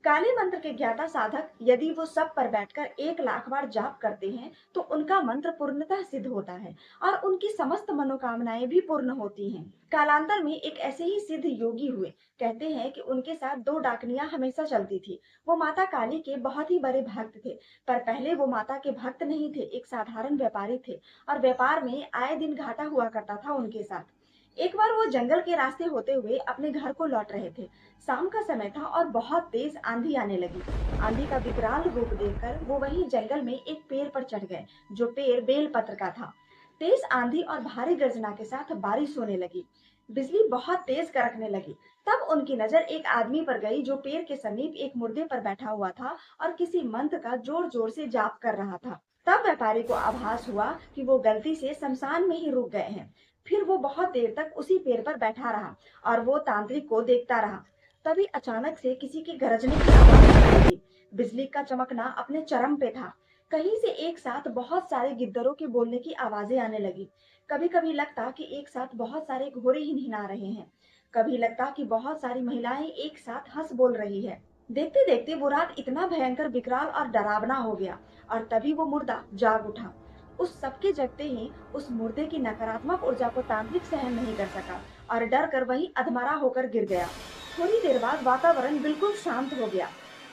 काली मंत्र के ज्ञाता साधक यदि वो सब पर बैठकर 1 लाख बार जाप करते हैं तो उनका मंत्र पूर्णतः सिद्ध होता है और उनकी समस्त मनोकामनाएं भी पूर्ण होती हैं। कालांतर में एक ऐसे ही सिद्ध योगी हुए। कहते हैं कि उनके साथ 2 डाकनियां हमेशा चलती थी। वो माता काली के बहुत ही बड़े भक्त थे। पर पहले वो माता के भक्त नहीं थे, एक साधारण व्यापारी थे और व्यापार में आए दिन घाटा हुआ करता था उनके साथ। एक बार वो जंगल के रास्ते होते हुए अपने घर को लौट रहे थे। शाम का समय था और बहुत तेज आंधी आने लगी। आंधी का विकराल रूप देखकर वो वहीं जंगल में एक पेड़ पर चढ़ गए, जो पेड़ बेलपत्र का था। तेज आंधी और भारी गर्जना के साथ बारिश होने लगी। बिजली बहुत तेज कड़कने लगी। तब उनकी नजर एक आदमी पर गई जो पेड़ के समीप एक मुर्दे पर बैठा हुआ था और किसी मंत्र का जोर जोर से जाप कर रहा था। तब व्यापारी को आभास हुआ कि वो गलती से शमशान में ही रुक गए हैं। फिर वो बहुत देर तक उसी पेड़ पर बैठा रहा और वो तांत्रिक को देखता रहा। तभी अचानक से किसी के गरजने की आवाज सुनाई दी। बिजली का चमकना अपने चरम पे था। कहीं से एक साथ बहुत सारे गिद्दरों के बोलने की आवाजें आने लगी। कभी कभी लगता कि एक साथ बहुत सारे घोड़े हिनहिना रहे हैं। कभी लगता कि बहुत सारी महिलाएं एक साथ हंस बोल रही है। देखते देखते वो रात इतना भयंकर, विकराल और डरावना हो गया और तभी वो मुर्दा जाग उठा। उस सबके जगते ही उस मुर्दे की नकारात्मक ऊर्जा को तांत्रिक सहन नहीं कर सका और डर कर वहीं अधमरा होकर गिर गया। थोड़ी देर बाद वातावरण बिल्कुल शांत हो गया।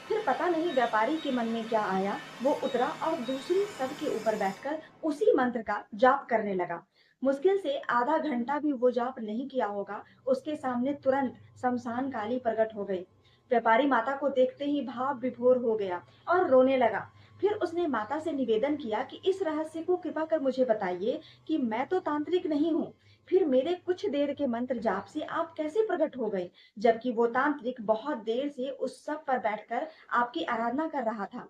फिर पता नहीं व्यापारी के मन में क्या आया, वो उतरा और दूसरी सद के ऊपर बैठकर उसी मंत्र का जाप करने लगा। मुश्किल से आधा घंटा भी वो जाप नहीं किया होगा, उसके सामने तुरंत शमशान काली प्रकट हो गई। व्यापारी माता को देखते ही भाव विभोर हो गया और रोने लगा। फिर उसने माता से निवेदन किया कि इस रहस्य को कृपा कर मुझे बताइए कि मैं तो तांत्रिक नहीं हूँ। फिर मेरे कुछ देर के मंत्र जाप से आप कैसे प्रकट हो गए, जबकि वो तांत्रिक बहुत देर से उस सब पर बैठकर आपकी आराधना कर रहा था।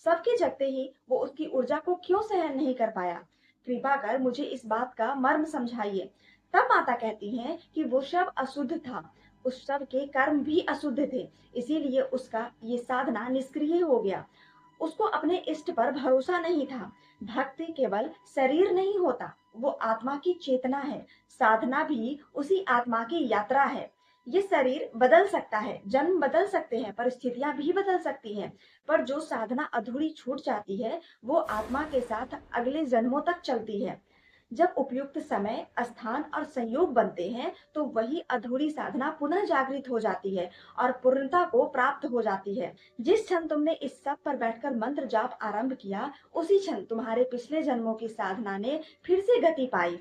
सबके जगते ही वो उसकी ऊर्जा को क्यों सहन नहीं कर पाया? कृपा कर मुझे इस बात का मर्म समझाइए। तब माता कहती हैं कि वो शव अशुद्ध था, उस शव के कर्म भी अशुद्ध थे, इसीलिए उसका ये साधना निष्क्रिय हो गया। उसको अपने इष्ट पर भरोसा नहीं था। भक्ति केवल शरीर नहीं होता, वो आत्मा की चेतना है। साधना भी उसी आत्मा की यात्रा है। ये शरीर बदल सकता है, जन्म बदल सकते हैं, परिस्थितियां भी बदल सकती हैं, पर जो साधना अधूरी छूट जाती है वो आत्मा के साथ अगले जन्मों तक चलती है। जब उपयुक्त समय, स्थान और संयोग बनते हैं तो वही अधूरी साधना पुनः जागृत हो जाती है और पूर्णता को प्राप्त हो जाती है। जिस क्षण तुमने इस सब पर बैठकर मंत्र जाप आरंभ किया, उसी क्षण तुम्हारे पिछले जन्मों की साधना ने फिर से गति पाई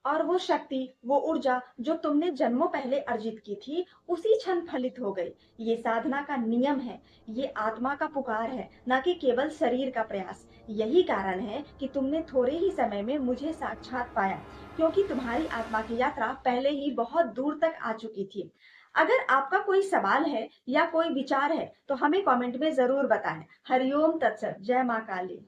और वो शक्ति, वो ऊर्जा जो तुमने जन्मों पहले अर्जित की थी, उसी क्षण फलित हो गई। ये साधना का नियम है, ये आत्मा का पुकार है, न कि केवल शरीर का प्रयास। यही कारण है कि तुमने थोड़े ही समय में मुझे साक्षात पाया, क्योंकि तुम्हारी आत्मा की यात्रा पहले ही बहुत दूर तक आ चुकी थी। अगर आपका कोई सवाल है या कोई विचार है तो हमें कमेंट में जरूर बताएं। हरिओम तत्सत। जय माँ काली।